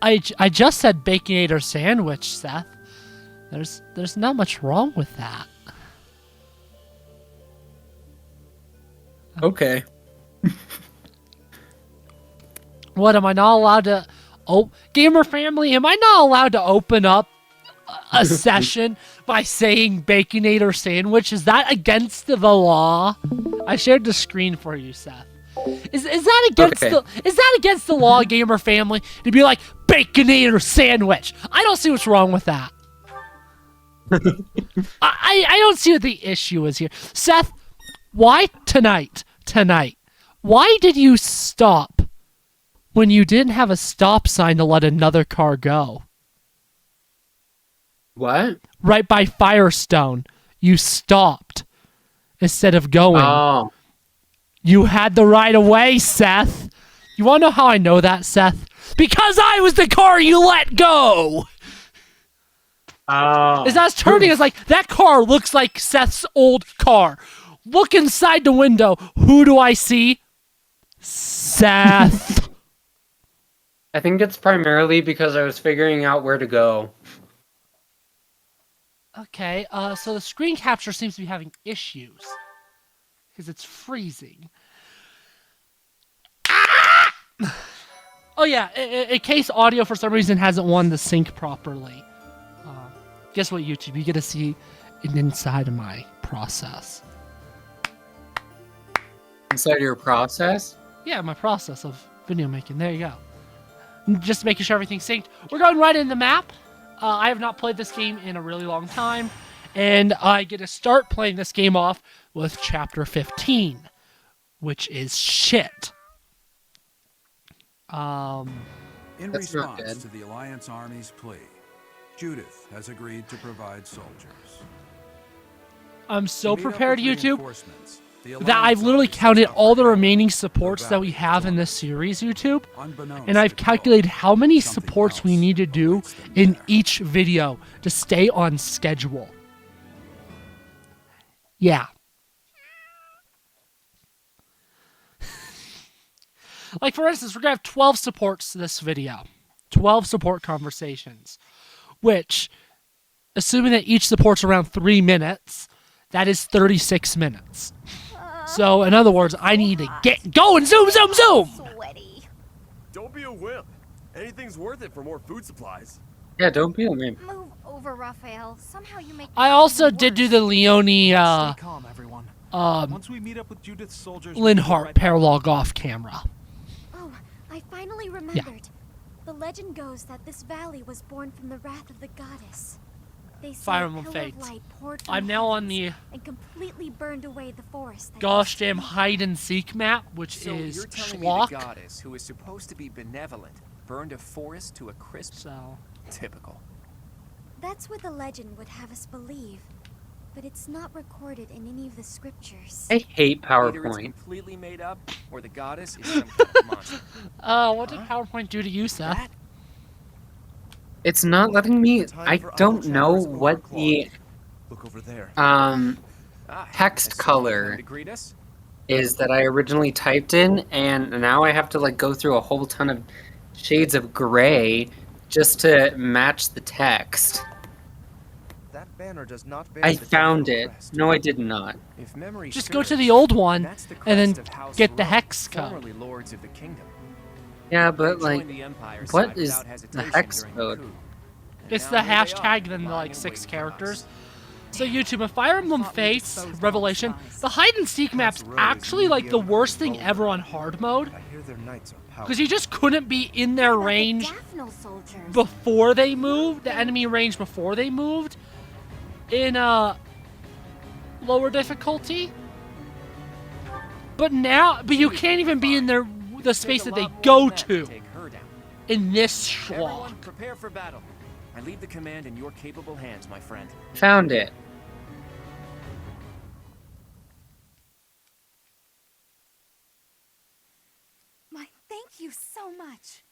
I just said Baconator sandwich, Seth. There's not much wrong with that. Okay. What, am I not allowed to... Oh, gamer family, am I not allowed to open up a session by saying Baconator sandwich? Is that against the law? I shared the screen for you, Seth. Is that against the law, gamer family, to be like Baconator sandwich? I don't see what's wrong with that. I don't see what the issue is here. Seth, why tonight, why did you stop when you didn't have a stop sign to let another car go? What? Right by Firestone, you stopped instead of going. Oh. You had the right of way, Seth. You want to know how I know that, Seth? Because I was the car you let go! Oh. As I was turning, it's like, that car looks like Seth's old car. Look inside the window. Who do I see? Seth. I think it's primarily because I was figuring out where to go. Okay, so the screen capture seems to be having issues. Because it's freezing. Ah! Oh yeah, in case audio for some reason hasn't won the sync properly. Guess what, YouTube? You get to see an inside of my process. Inside your process? Yeah, my process of video making. There you go. Just making sure everything's synced. We're going right in the map. I have not played this game in a really long time. And I get to start playing this game off with Chapter 15. Which is shit. In That's not response good. to the Alliance Army's plea, Judith has agreed to provide soldiers. I'm so To meet up prepared, with YouTube, reinforcements, the that Alliance I've literally Army counted sets out all the for remaining the supports that we valley have in of this series, YouTube. Unbeknownst And I've to calculated Chloe, how many something supports we else need to do awaits them in there. each video to stay on schedule. Yeah. Like, for instance, we're going to have 12 supports to this video. 12 support conversations. Which, assuming that each support's around 3 minutes, that is 36 minutes. So, in other words, I need to get going. Zoom, zoom, zoom! Sweaty. Don't be a wimp. Anything's worth it for more food supplies. Yeah, don't be a meme. Move over, Raphael. Somehow you make. I also did do the Leone, Stay calm, everyone. Once we meet up with Judith's soldiers, we can go Linhart right back. paralog off camera. Oh, I finally remembered. The legend goes that this valley was born from the wrath of the goddess. They say Fire a Emblem pillar of Fates. light poured from I'm now on heavens the and completely burned away the forest. that gosh used to damn be. hide and seek map, which So is you're telling me schlock. the goddess, who is supposed to be benevolent, burned a forest to a crisp? So, Typical. That's what the legend would have us believe, but it's not recorded in any of the scriptures. I hate Either it's PowerPoint. completely made up, or the goddess is some kind of monster. what did PowerPoint do to you, Seth? That? It's not letting me. Time I for don't Uncle know Chapter's what the overclock. Look over there. Ah, text has someone color come to greet us? is that I originally typed in, and now I have to like go through a whole ton of shades of gray just to match the text. That banner does not bear I the found temple it. crest. No, I did not. If memory Just go to serves, the old one, that's the and then crest of House get the Rowe, hex code. formerly lords of the kingdom. Yeah, They but like, joined the Empire what side is without the hesitation hex during code? coup. And It's now the here they are, hashtag, then the lying like in 6 wait for characters. us. So YouTube, in Fire Emblem thought we'd Fates exposed all Revelation, spies. the hide and seek map's Rowe is actually like the mediocre worst and thing ever on hard mode. I hear their knights are powerful. Because you just couldn't be in their What about the range Daphne soldiers? before they moved, the enemy range before they moved, in lower difficulty. But now, you can't even be in the space that Take they a lot go more than that to take her down. in this Everyone, schlock. prepare for battle. I leave the command in your capable hands, my friend. Found it. My, thank you so much.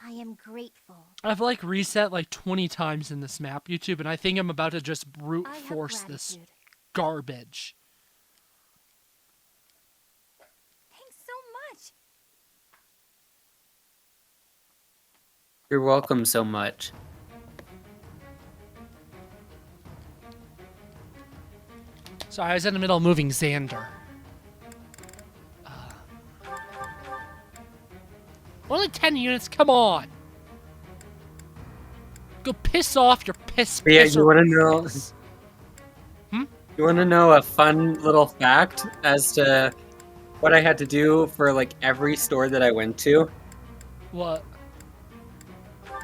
I am grateful. I've like reset like 20 times in this map, YouTube, and I think I'm about to just brute I have force this gratitude. garbage. Thanks so much. You're welcome so much. Sorry, I was in the middle of moving Xander. Only 10 units, come on! Go piss off your piss. But yeah, you want to know? Hmm? You want to know a fun little fact as to what I had to do for like every store that I went to? What?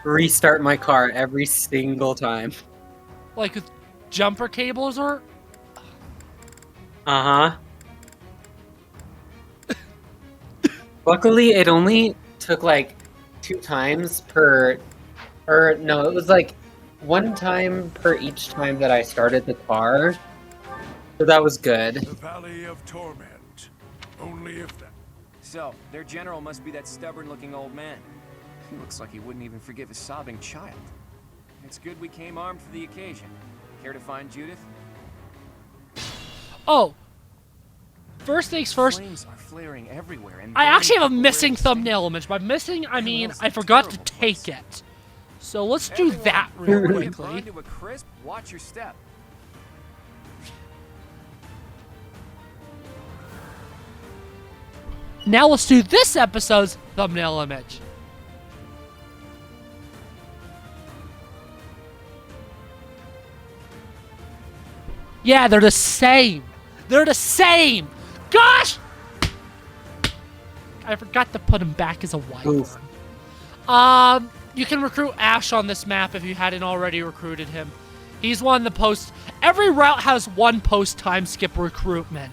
Restart my car every single time. Like with jumper cables or? Uh-huh. Luckily, it only took like 2 times per, or no, it was like 1 time per each time that I started the car. So that was good. The Valley of Torment. Only if that. So, their general must be that stubborn-looking old man. He looks like he wouldn't even forgive a sobbing child. It's good we came armed for the occasion. Care to find Judith? Oh. First things first. Flames are flaring everywhere, and I actually have a burning missing people wearing thumbnail image. By missing, I mean Hell's I a forgot to terrible take place. it. So let's do Everyone, that real before you quickly. burn to a crisp, watch your step. Now let's do this episode's thumbnail image. Yeah, they're the same. They're the same. Gosh! I forgot to put him back as a wyvern. Oof. You can recruit Ash on this map if you hadn't already recruited him. He's one of the post. Every route has one post time skip recruitment.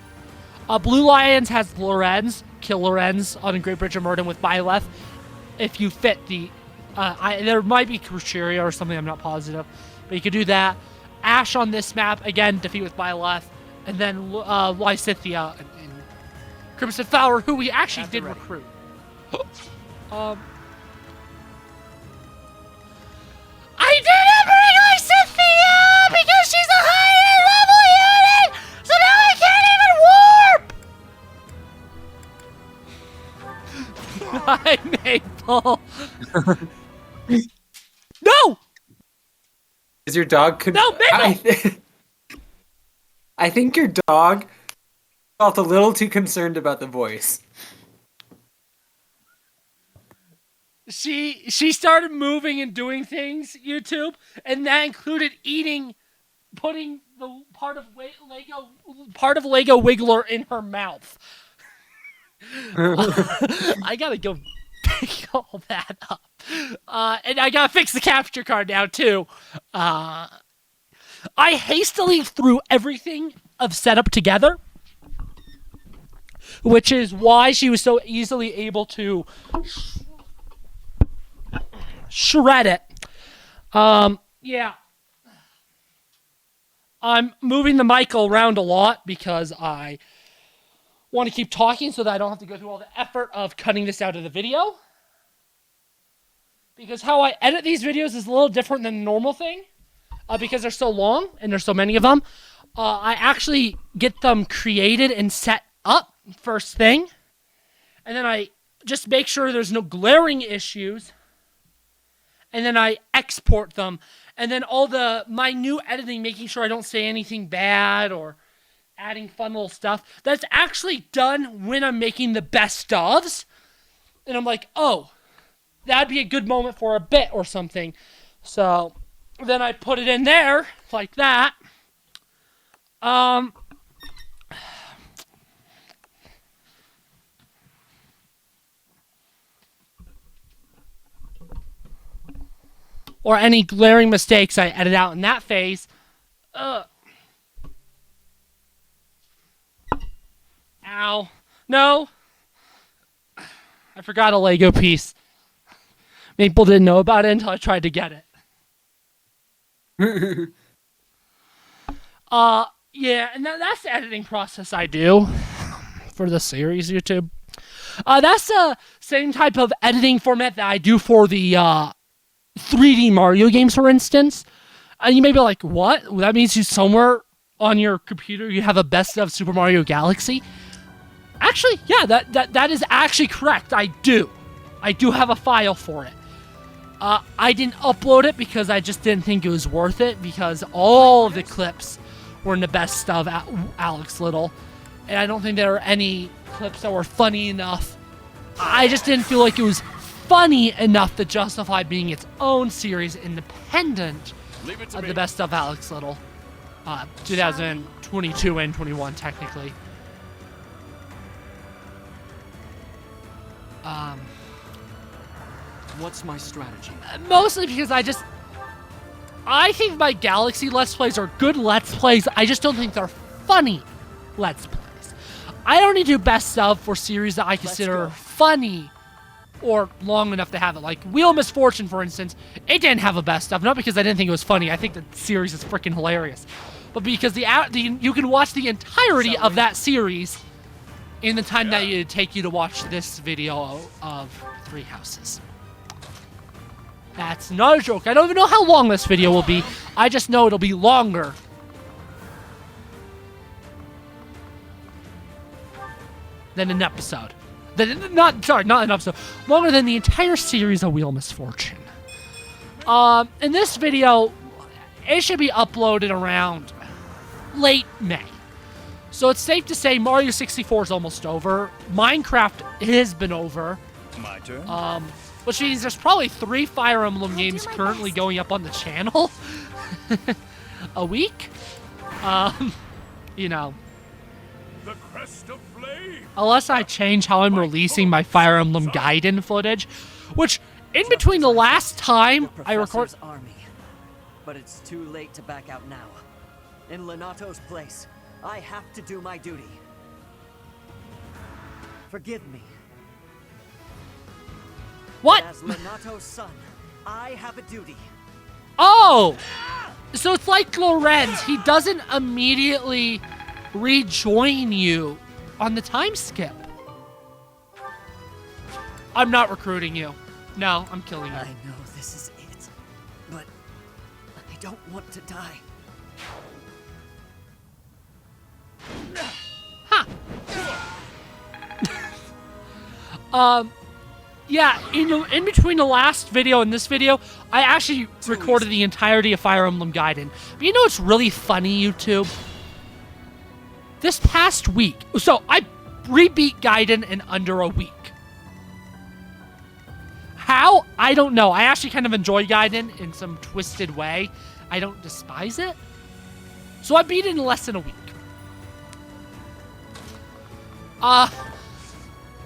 Blue Lions has Lorenz, kill Lorenz on Great Bridge of Murden with Byleth. If you fit the, there might be Cruceria or something. I'm not positive, but you could do that. Ash on this map again, defeat with Byleth, and then Lysithia and Crimson Flower, who we actually did recruit. I didn't bring Lysithia because she's a higher level unit, so now I can't even warp. Hi, Maple. No! Is your dog No, Maple! I think your dog felt a little too concerned about the voice. She started moving and doing things, YouTube, and that included putting the part of Lego Wiggler in her mouth. I gotta go pick all that up, and I gotta fix the capture card now too. I hastily threw everything of setup together, which is why she was so easily able to shred it. Yeah. I'm moving the mic around a lot because I want to keep talking so that I don't have to go through all the effort of cutting this out of the video. Because how I edit these videos is a little different than the normal thing. Because they're so long and there's so many of them. I actually get them created and set up first thing. And then I just make sure there's no glaring issues. And then I export them. And then all the minute editing, making sure I don't say anything bad or adding fun little stuff. That's actually done when I'm making the best ofs. And I'm like, oh, that'd be a good moment for a bit or something. So then I put it in there like that. Or any glaring mistakes I edit out in that phase. Ow. No. I forgot a Lego piece. Maple didn't know about it until I tried to get it. Yeah, and that's the editing process I do for the series, YouTube. That's the same type of editing format that I do for the 3D Mario games, for instance. And you may be like, what? That means you somewhere on your computer you have a best of Super Mario Galaxy? Actually, yeah, that is actually correct. I do have a file for it. I didn't upload it because I just didn't think it was worth it, because all of the clips were in the best of Alex Little, and I don't think there were any clips that were funny enough. I just didn't feel like it was funny enough to justify being its own series independent of the best of Alex Little. 2022 and 21 technically. What's my strategy? Mostly because I think my Galaxy Let's Plays are good Let's Plays. I just don't think they're funny Let's Plays. I only do best of for series that I consider funny or long enough to have it. Like Wheel of Misfortune, for instance, it didn't have a best of. Not because I didn't think it was funny. I think the series is freaking hilarious. But because you can watch the entirety of that series in the time that it take you to watch this video of Three Houses. That's not a joke. I don't even know how long this video will be. I just know it'll be longer than an episode. Not an episode. Longer than the entire series of Wheel of Misfortune. In this video, it should be uploaded around late May. So it's safe to say Mario 64 is almost over. Minecraft has been over. My turn. Which means there's probably 3 Fire Emblem games currently going up on the channel a week. You know. The crest of flame. Unless I change how I'm releasing my Fire Emblem Gaiden footage, which in between the last time I record. Army, but it's too late to back out now. In Lenato's place, I have to do my duty. Forgive me. What? As Lenato's son, I have a duty. Oh! So it's like Lorenz. He doesn't immediately rejoin you on the time skip. I'm not recruiting you. No, I'm killing you. I know this is it, but I don't want to die. Huh. Yeah, in between the last video and this video, I actually recorded the entirety of Fire Emblem Gaiden. But you know what's really funny, YouTube? This past week, so I rebeat Gaiden in under a week. How? I don't know. I actually kind of enjoy Gaiden in some twisted way. I don't despise it. So I beat it in less than a week.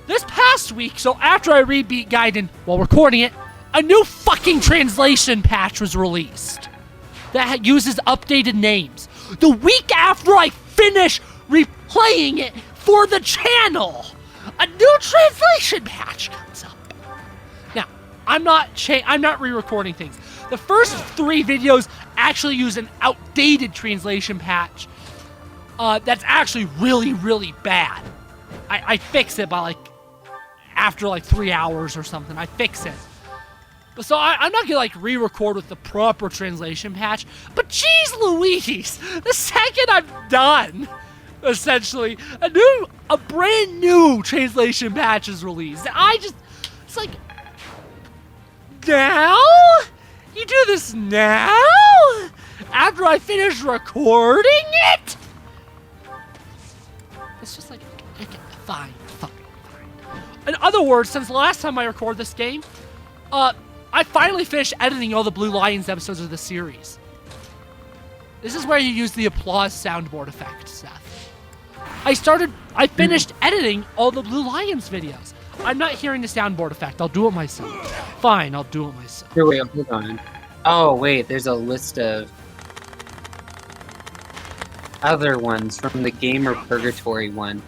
This past week, so after I rebeat Gaiden while recording it, a new fucking translation patch was released that uses updated names. The week after I finish replaying it for the channel, a new translation patch comes up. Now, I'm not re-recording things. The first 3 videos actually use an outdated translation patch that's actually really, really bad. I fix it by after 3 hours or something. I fix it. But so I'm not gonna re-record with the proper translation patch. But geez Louise, the second I'm done, essentially, a brand new translation patch is released. It's like, now? You do this now? After I finish recording it? It's just like, okay, fine. In other words, since the last time I recorded this game, I finally finished editing all the Blue Lions episodes of the series. This is where you use the applause soundboard effect, Seth. I finished editing all the Blue Lions videos. I'm not hearing the soundboard effect. I'll do it myself. Fine, I'll do it myself. Here, wait, hold on. Oh, wait, there's a list of other ones from the Gamer Purgatory one.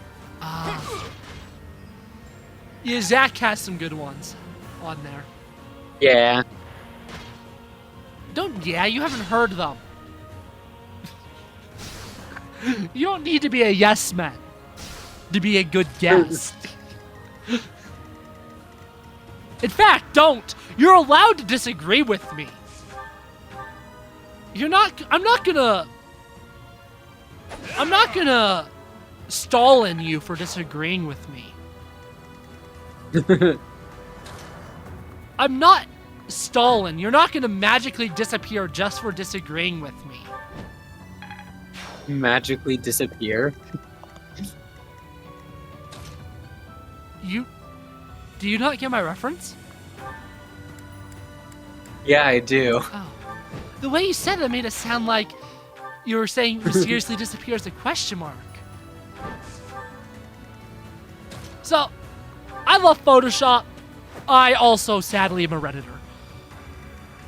Yeah, Zach has some good ones on there. Yeah. You haven't heard them. You don't need to be a yes man to be a good guest. In fact, don't. You're allowed to disagree with me. I'm not gonna stall in you for disagreeing with me. I'm not Stalin, you're not gonna magically disappear just for disagreeing with me. Magically disappear. Do you not get my reference? Yeah, I do. Oh. The way you said that made it sound like you were saying mysteriously disappear as a question mark. So, I love Photoshop. I also, sadly, am a Redditor.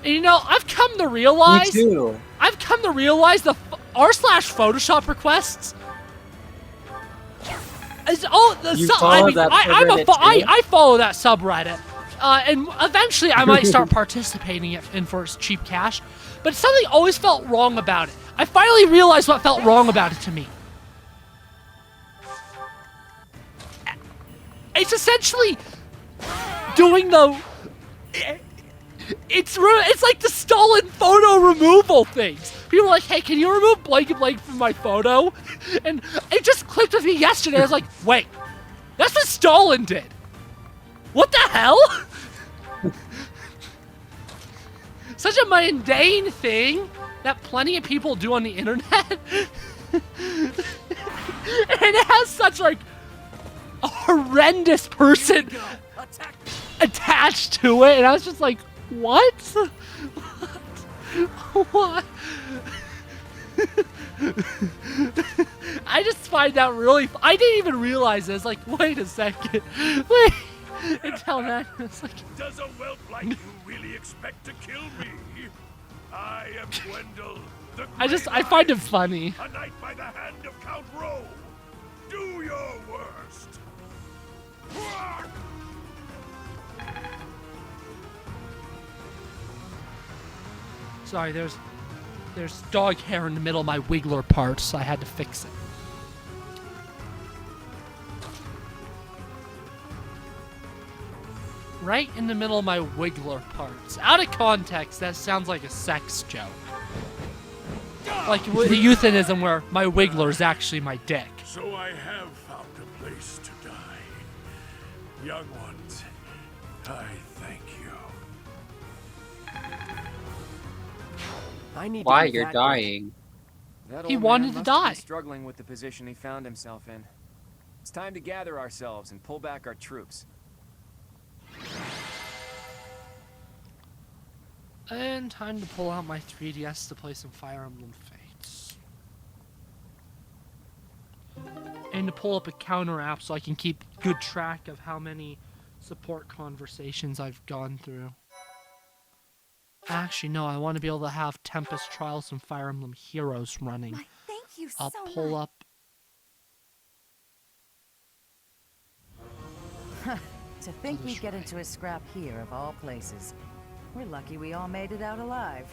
And you know, I've come to realize... Me too. I've come to realize the r/Photoshop requests... I follow that subreddit. And eventually I might start participating in for its cheap cash. But something always felt wrong about it. I finally realized what felt wrong about it to me. It's essentially doing the... It's like the Stalin photo removal things. People are like, hey, can you remove blank and blank from my photo? And it just clicked with me yesterday. I was like, wait, that's what Stalin did. What the hell? Such a mundane thing that plenty of people do on the internet. And it has such like a horrendous person attached to it. And I was just like, what? What? I just find that really... I didn't even realize it. It's like, wait a second. Wait. Until then, it's like... Does a whelp like you really expect to kill me? I am Gwendol, the I find it funny. a knight by the hand of Count Rome. Do your worst. Sorry, there's dog hair in the middle of my wiggler part, so I had to fix it. Right in the middle of my wiggler parts. Out of context, that sounds like a sex joke. Like euphemism where my wiggler is actually my dick. So I have found a place to die. Young ones, I thank you. I need Why to be you're that dying? That He old wanted man to must die. be struggling with the position he found himself in. It's time to gather ourselves and pull back our troops. And time to pull out my 3DS to play some Fire Emblem Fates. And to pull up a counter app so I can keep good track of how many support conversations I've gone through. Actually, no, I want to be able to have Tempest Trials and Fire Emblem Heroes running. My, thank you I'll so pull much. up... To think we'd get into a scrap here, of all places. We're lucky we all made it out alive.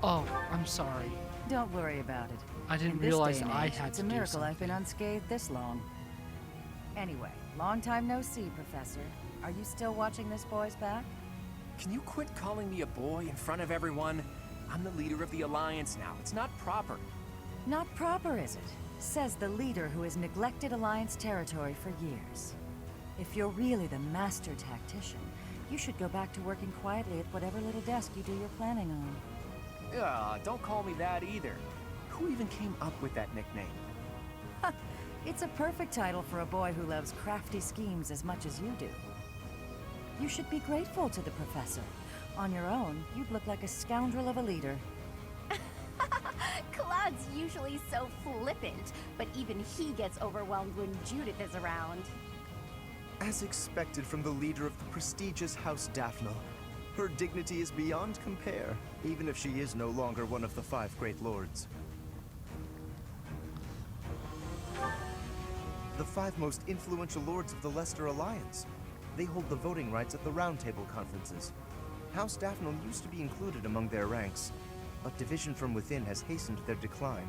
Oh, I'm sorry. Don't worry about it. I didn't In this realize day and I age, had it's to a do miracle I've been something. unscathed this long. Anyway, long time no see, Professor. Are you still watching this boy's back? Can you quit calling me a boy in front of everyone? I'm the leader of the Alliance now. It's not proper. Not proper, is it? Says the leader who has neglected Alliance territory for years. If you're really the master tactician, you should go back to working quietly at whatever little desk you do your planning on. Don't call me that either. Who even came up with that nickname? It's a perfect title for a boy who loves crafty schemes as much as you do. You should be grateful to the professor. On your own, you'd look like a scoundrel of a leader. Cloud's usually so flippant, but even he gets overwhelmed when Judith is around. As expected from the leader of the prestigious House Daphne, her dignity is beyond compare, even if she is no longer one of the 5 great lords. The 5 most influential lords of the Leicester Alliance. They hold the voting rights at the Round Table conferences. House Daphne used to be included among their ranks, but division from within has hastened their decline.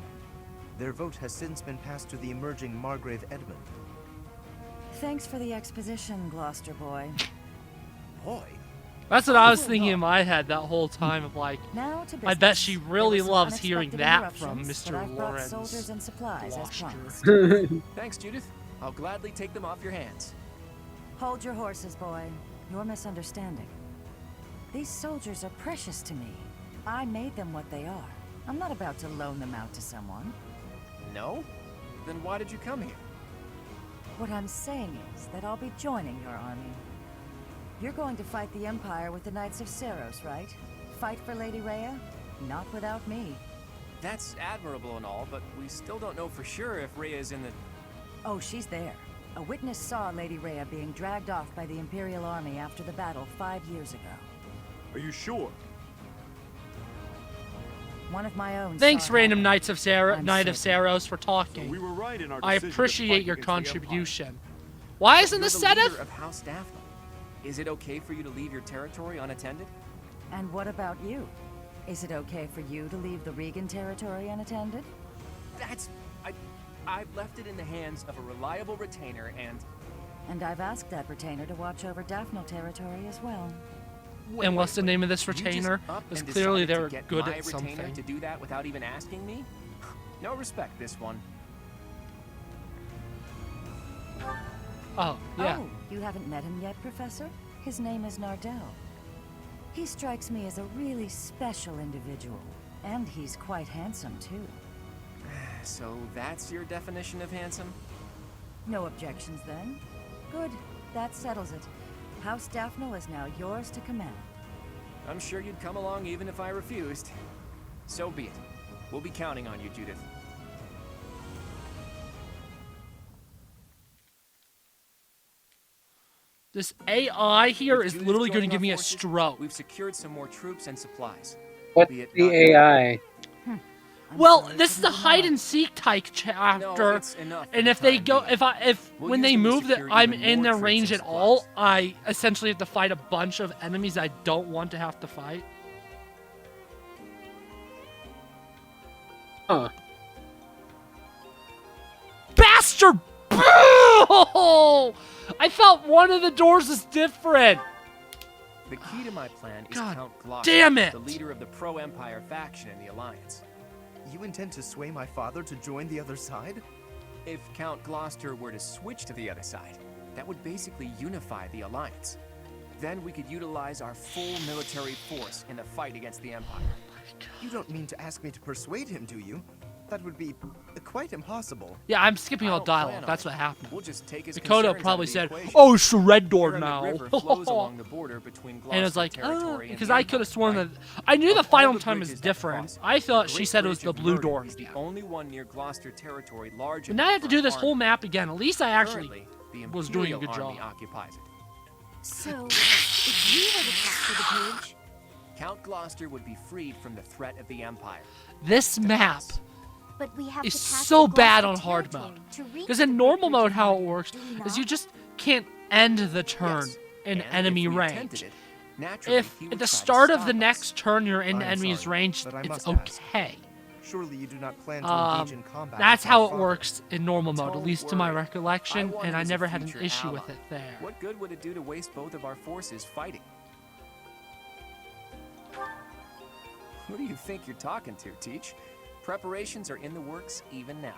Their vote has since been passed to the emerging Margrave Edmund. Thanks for the exposition, Gloucester boy. Boy? That's what I was thinking in my head that whole time of like, Now to I bet business. she There really were some loves hearing unexpected that from interruptions, Mr. but I've brought Lawrence. soldiers and supplies as Gloucester. promised. Thanks, Judith. I'll gladly take them off your hands. Hold your horses, boy. You're misunderstanding. These soldiers are precious to me. I made them what they are. I'm not about to loan them out to someone. No? Then why did you come here? What I'm saying is that I'll be joining your army. You're going to fight the Empire with the Knights of Seros, right? Fight for Lady Rhea? Not without me. That's admirable and all, but we still don't know for sure if Rhea is in the... Oh, she's there. A witness saw Lady Rhea being dragged off by the Imperial Army after the battle 5 years ago. Are you sure? One of my own. Thanks, saw random her. Knight of I'm Saros, for talking. We were right in our I decision to appreciate fight your against the Empire. contribution. Why isn't You're this the leader Seth? of House Daphne. Is it okay for you to leave your territory unattended? And what about you? Is it okay for you to leave the Regan territory unattended? That's... I've left it in the hands of a reliable retainer and... And I've asked that retainer to watch over Daphne territory as well. And what's the name of this You just retainer? up Because and clearly decided they're to get good my at retainer something. to do that without even asking me? No respect, this one. Oh, yeah. Oh, you haven't met him yet, Professor? His name is Nardell. He strikes me as a really special individual. And he's quite handsome, too. So that's your definition of handsome? No objections, then? Good. That settles it. House Daphne is now yours to command. I'm sure you'd come along even if I refused. So be it. We'll be counting on you, Judith. This AI here With is Judith literally going to joining give our me a forces, stroke. We've secured some more troops and supplies. What's Be it the not- AI? I'm Well, sorry, this is the couldn't hide deny. and seek type No, chapter. it's enough for And the if they time go, being. if We'll when use they them to move that secure I'm even in more their troops range and at all, supplies. I essentially have to fight a bunch of enemies I don't want to have to fight. Huh. Bastard! I felt one of the doors is different. The key to my plan is God Count Gloucester, damn it! the leader of the pro-Empire faction in the Alliance. You intend to sway my father to join the other side? If Count Gloucester were to switch to the other side, that would basically unify the Alliance. Then we could utilize our full military force in the fight against the Empire. You don't mean to ask me to persuade him, do you? That would be quite impossible. Yeah, I'm skipping I all don't plan dialogue. on That's it. what happened. We'll just take his Dakota concerns probably out of the said, equation. "Oh, surrender Here on now." The river flows along the border between Gloucester And it's like, territory and because the I could have Empire, sworn right? that I knew the Of all final the time is bridges that different. cross, I thought the she Great said it was Bridge the of blue Murder door. is the only one near Gloucester territory large And now I enough have to for do this an whole army. map again. At least I actually Currently, the was doing a good Imperial Army job. occupies it. So, if you were to capture the bridge, Count Gloucester would be freed from the threat of the Empire. This map but we have is to pass so the bad Gloucester on hard territory mode. to reach Because the in normal bridge mode, how it line, works do we is you not? just can't end the turn Yes. in And enemy if we range. attempted it, naturally, If he at would the try to start of stop the us. next turn you're in I'm enemy's sorry, range, but I it's must ask. okay. Surely you do not plan to engage in combat. That's with my how it father. works in normal mode, at Don't least to my worry. recollection, want and him I as a never had an future issue ally. with it there. What good would it do to waste both of our forces fighting? Who do you think you're talking to, Teach? Preparations are in the works even now.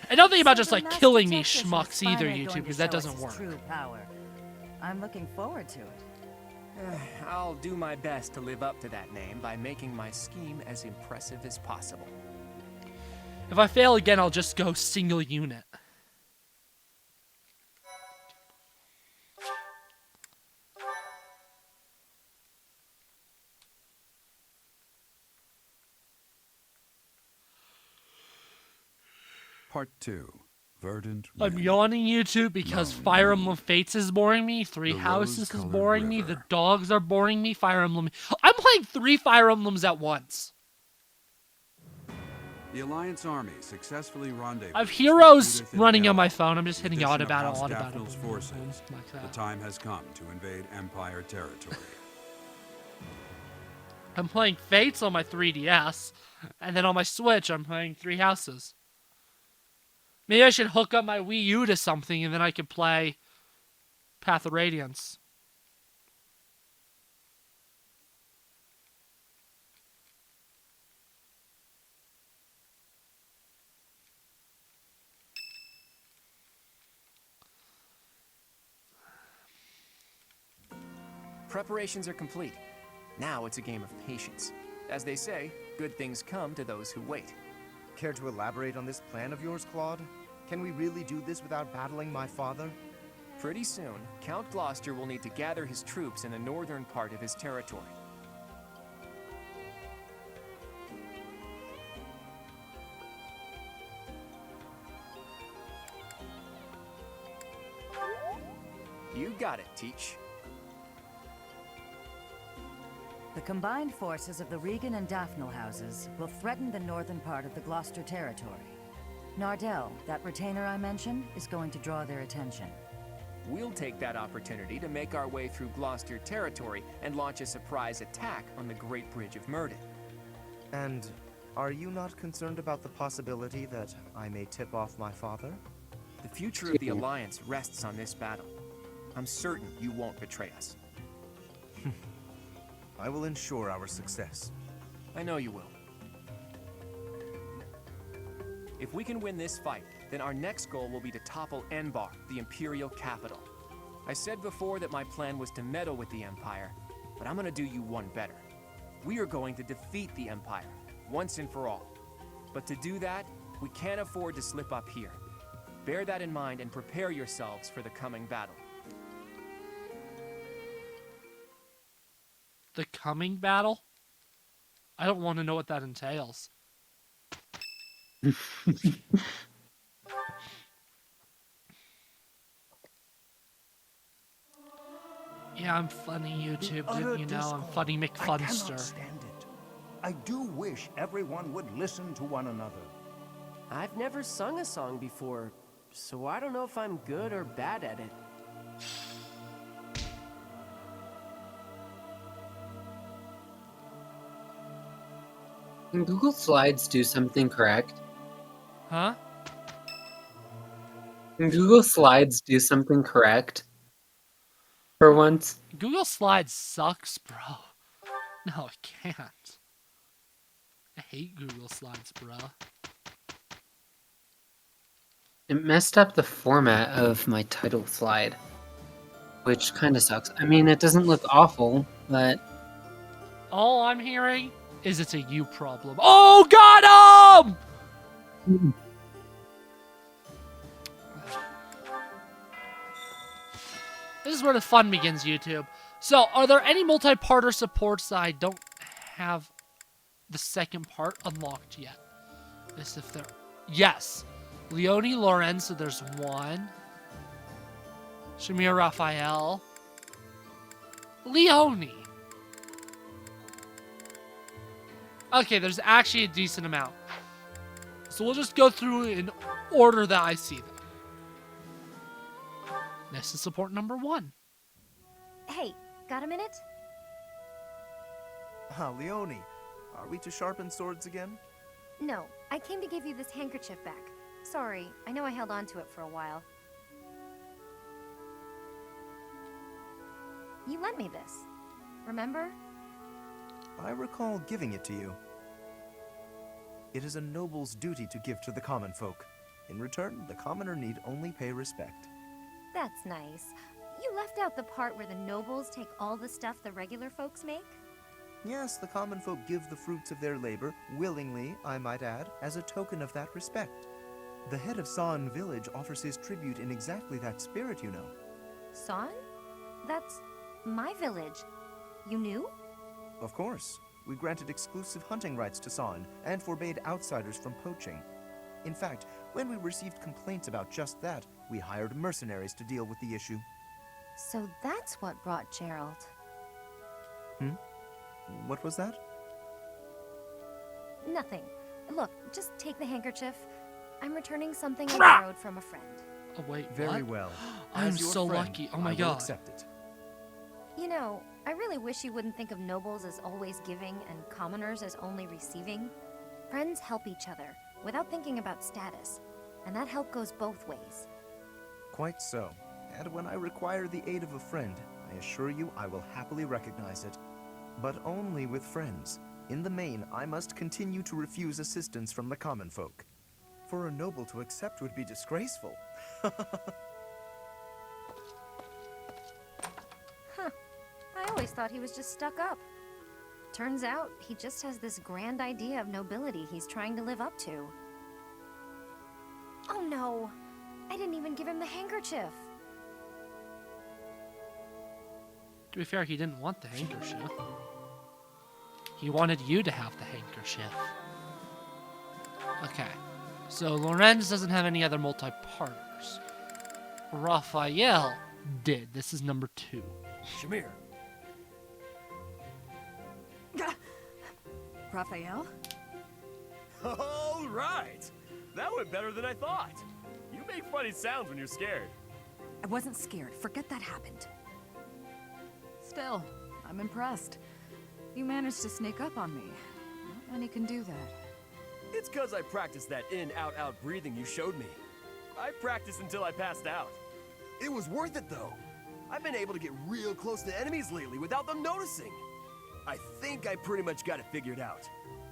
And don't think about So just the like master killing these tactician is schmucks either, finally YouTube, going to because that show us doesn't his work. True power. I'm looking forward to it. I'll do my best to live up to that name by making my scheme as impressive as possible. If I fail again, I'll just go single unit. Part 2. Verdant I'm Wind. yawning YouTube because Fire Emblem Fates is boring me, Three The Houses is rose-colored boring me, the river. dogs are boring me, Fire Emblem. I'm playing 3 Fire Emblems at once. The Alliance army successfully rendezvoused. I have with heroes Judith and running on Bella my phone. I'm just with the hitting addition of auto House battle, Daphne's forces. like The that. time has come to invade Empire territory. I'm playing Fates on my 3DS, and then on my Switch, I'm playing Three Houses. Maybe I should hook up my Wii U to something, and then I could play Path of Radiance. Preparations are complete. Now it's a game of patience. As they say, good things come to those who wait. Care to elaborate on this plan of yours, Claude? Can we really do this without battling my father? Pretty soon, Count Gloucester will need to gather his troops in the northern part of his territory. You got it, Teach. The combined forces of the Regan and Daphne houses will threaten the northern part of the Gloucester territory. Nardell, that retainer I mentioned, is going to draw their attention. We'll take that opportunity to make our way through Gloucester territory and launch a surprise attack on the Great Bridge of Murden. And are you not concerned about the possibility that I may tip off my father? The future of the Alliance rests on this battle. I'm certain you won't betray us. I will ensure our success. I know you will. If we can win this fight, then our next goal will be to topple Enbar, the Imperial capital. I said before that my plan was to meddle with the Empire, but I'm gonna do you one better. We are going to defeat the Empire, once and for all. But to do that, we can't afford to slip up here. Bear that in mind and prepare yourselves for the coming battle. The coming battle? I don't want to know what that entails. Yeah, I'm funny, YouTube. Didn't you know? I'm funny I cannot McFunster. stand it. I do wish everyone would listen to one another. I've never sung a song before, so I don't know if I'm good or bad at it. Can Google Slides do something correct? Huh? Can Google Slides do something correct? For once? Google Slides sucks, bro. No, it can't. I hate Google Slides, bro. It messed up the format of my title slide, which kind of sucks. I mean, it doesn't look awful, but... All I'm hearing is it's a you problem. Oh, got him! This is where the fun begins, YouTube. So, are there any multi-parter supports that I don't have the second part unlocked yet? This if there... Yes. Leone Lorenzo, there's one. Shamir Raphael. Leone. Okay, there's actually a decent amount. So we'll just go through in order that I see them. This is support number 1. Hey, got a minute? Ah, Leone, are we to sharpen swords again? No, I came to give you this handkerchief back. Sorry, I know I held on to it for a while. You lent me this, remember? I recall giving it to you. It is a noble's duty to give to the common folk. In return, the commoner need only pay respect. That's nice. You left out the part where the nobles take all the stuff the regular folks make? Yes, the common folk give the fruits of their labor, willingly, I might add, as a token of that respect. The head of San village offers his tribute in exactly that spirit, you know. San? That's my village. You knew? Of course. We granted exclusive hunting rights to San and forbade outsiders from poaching. In fact, when we received complaints about just that, we hired mercenaries to deal with the issue. So that's what brought Gerald. What was that? Nothing. Look, just take the handkerchief. I'm returning something I borrowed from a friend. Oh, wait, Very what? well. I'm As your so friend, lucky. Oh my I will god. accept it. You know, I really wish you wouldn't think of nobles as always giving and commoners as only receiving. Friends help each other, without thinking about status. And that help goes both ways. Quite so. And when I require the aid of a friend, I assure you I will happily recognize it. But only with friends. In the main, I must continue to refuse assistance from the common folk. For a noble to accept would be disgraceful. Huh. I always always thought he was just stuck up. Turns out, he just has this grand idea of nobility he's trying to live up to. Oh no! I didn't even give him the handkerchief. To be fair, he didn't want the handkerchief. He wanted you to have the handkerchief. Okay. So Lorenz doesn't have any other multi-partners. Raphael did. This is number 2. Shamir. Raphael? All right. That went better than I thought. You make funny sounds when you're scared. I wasn't scared. Forget that happened. Still, I'm impressed. You managed to sneak up on me. Not many can do that. It's cause I practiced that in-out-out breathing you showed me. I practiced until I passed out. It was worth it though. I've been able to get real close to enemies lately without them noticing. I think I pretty much got it figured out.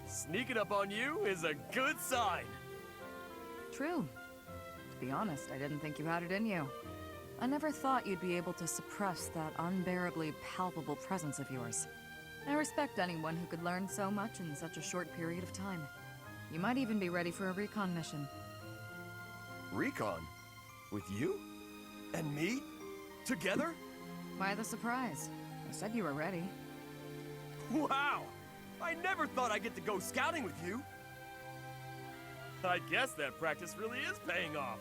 Sneaking up on you is a good sign. True. To be honest, I didn't think you had it in you. I never thought you'd be able to suppress that unbearably palpable presence of yours. I respect anyone who could learn so much in such a short period of time. You might even be ready for a recon mission. Recon? With you? And me? Together? Why the surprise? I said you were ready. Wow! I never thought I'd get to go scouting with you. I guess that practice really is paying off.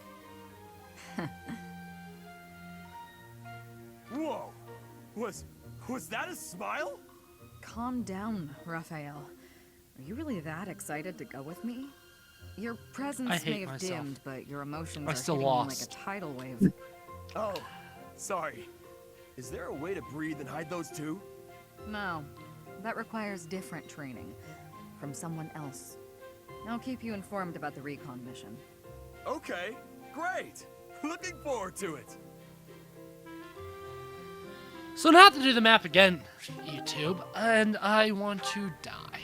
Whoa! Was that a smile? Calm down, Raphael. Are you really that excited to go with me? Your presence may have dimmed, but your emotions are hitting like a tidal wave. Oh, sorry. Is there a way to breathe and hide those too? No. That requires different training. From someone else. I'll keep you informed about the recon mission. Okay, great! Looking forward to it! So now I have to do the map again, YouTube, and I want to die.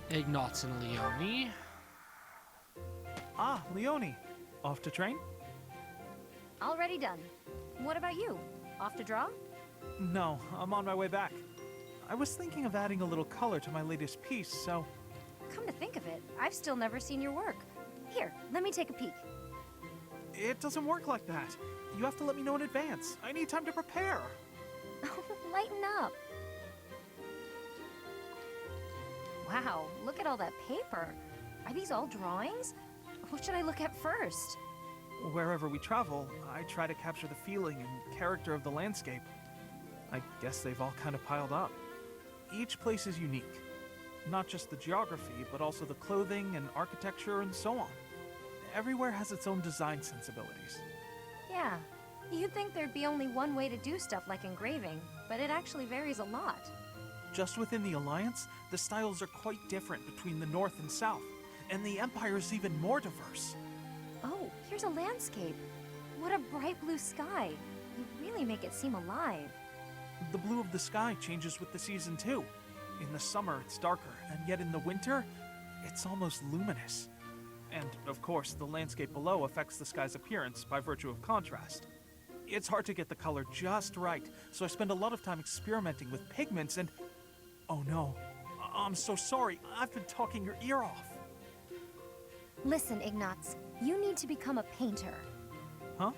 Ignatz and Leone. Ah, Leone. Off to train? Already done. What about you? Off to draw? No, I'm on my way back. I was thinking of adding a little color to my latest piece, so... Come to think of it, I've still never seen your work. Here, let me take a peek. It doesn't work like that. You have to let me know in advance. I need time to prepare. Lighten up. Wow, look at all that paper. Are these all drawings? What should I look at first? Wherever we travel, I try to capture the feeling and character of the landscape. I guess they've all kind of piled up. Each place is unique. Not just the geography, but also the clothing and architecture and so on. Everywhere has its own design sensibilities. Yeah, you'd think there'd be only one way to do stuff like engraving, but it actually varies a lot. Just within the Alliance, the styles are quite different between the North and South, and the Empire is even more diverse. Oh, here's a landscape. What a bright blue sky. You really make it seem alive. The blue of the sky changes with the season too. In the summer, it's darker, and yet in the winter, it's almost luminous. And, of course, the landscape below affects the sky's appearance by virtue of contrast. It's hard to get the color just right, so I spend a lot of time experimenting with pigments and... Oh no, I'm so sorry, I've been talking your ear off. Listen, Ignatz, you need to become a painter. Huh?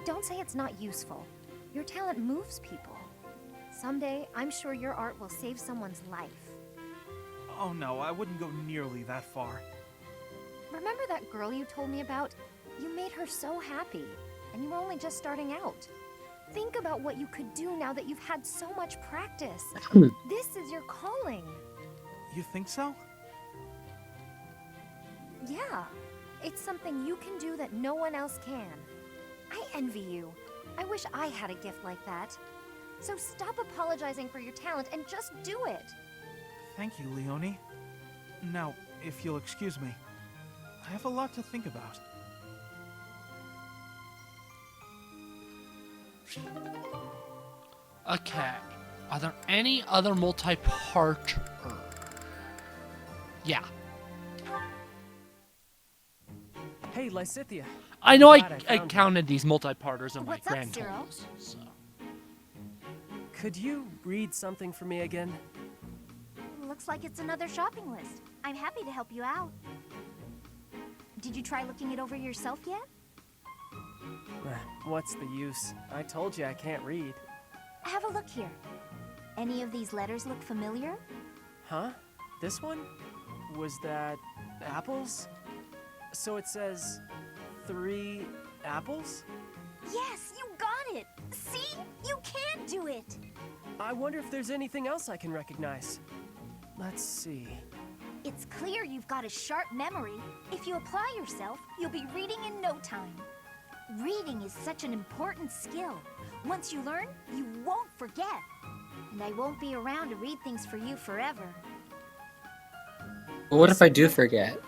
Don't say it's not useful. Your talent moves people. Someday, I'm sure your art will save someone's life. Oh no, I wouldn't go nearly that far. Remember that girl you told me about? You made her so happy, and you were only just starting out. Think about what you could do now that you've had so much practice. This is your calling. You think so? Yeah, it's something you can do that no one else can. I envy you. I wish I had a gift like that. So stop apologizing for your talent and just do it. Thank you, Leone. Now, if you'll excuse me, I have a lot to think about. Okay. Are there any other multi-part? Yeah. Hey, Lysithia. I know Glad I found counted these multi-parters in my What's up, grand Zero? totals. So. Could you read something for me again? Looks like it's another shopping list. I'm happy to help you out. Did you try looking it over yourself yet? What's the use? I told you I can't read. Have a look here. Any of these letters look familiar? Huh? This one? Was that apples? So it says 3 apples? Yes, you got it! See? You can do it! I wonder if there's anything else I can recognize. Let's see. It's clear you've got a sharp memory. If you apply yourself, you'll be reading in no time. Reading is such an important skill. Once you learn, you won't forget. And I won't be around to read things for you forever. But what if I do forget?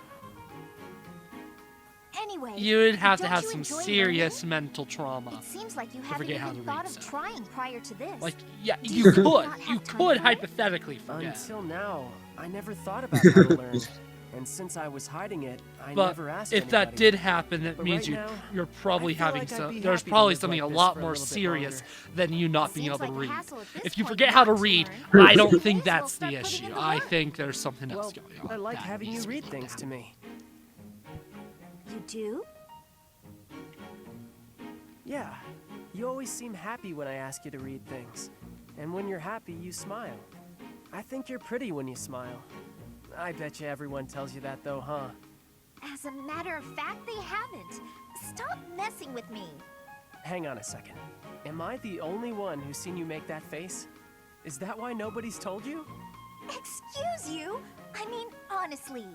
Anyway, You would have to don't have you some enjoy serious learning? mental trauma. It seems like you to haven't forget how even to thought read of stuff. trying prior to this. Like, yeah, Do you you could. not You have time could for it? hypothetically forget. Until now, I never thought about how to learn. And since I was hiding it, I But never asked if that anybody. did happen, that But means right now, you're probably I feel having like I'd some. be There's happy to probably live something like a this lot for a more little bit serious longer. than you not being Seems able to like a read. hassle at this If you point forget how to not to read, learn. I don't May think as well that's start the putting issue. in the I work. think there's something Well, else going on. I like that having needs you to be read looked things at. to me. You do? Yeah. You always seem happy when I ask you to read things. And when you're happy, you smile. I think you're pretty when you smile. I bet you everyone tells you that though, huh? As a matter of fact, they haven't. Stop messing with me. Hang on a second. Am I the only one who's seen you make that face? Is that why nobody's told you? Excuse you? I mean, honestly.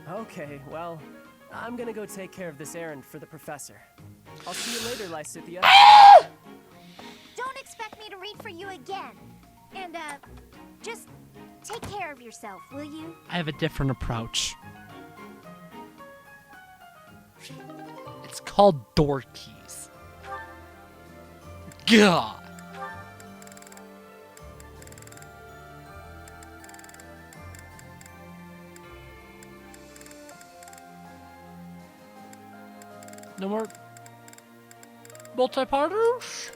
Okay, well, I'm gonna go take care of this errand for the professor. I'll see you later, Lysithia. Don't expect me to read for you again. And, just take care of yourself, will you? I have a different approach. It's called door keys. God. No more multi-parters?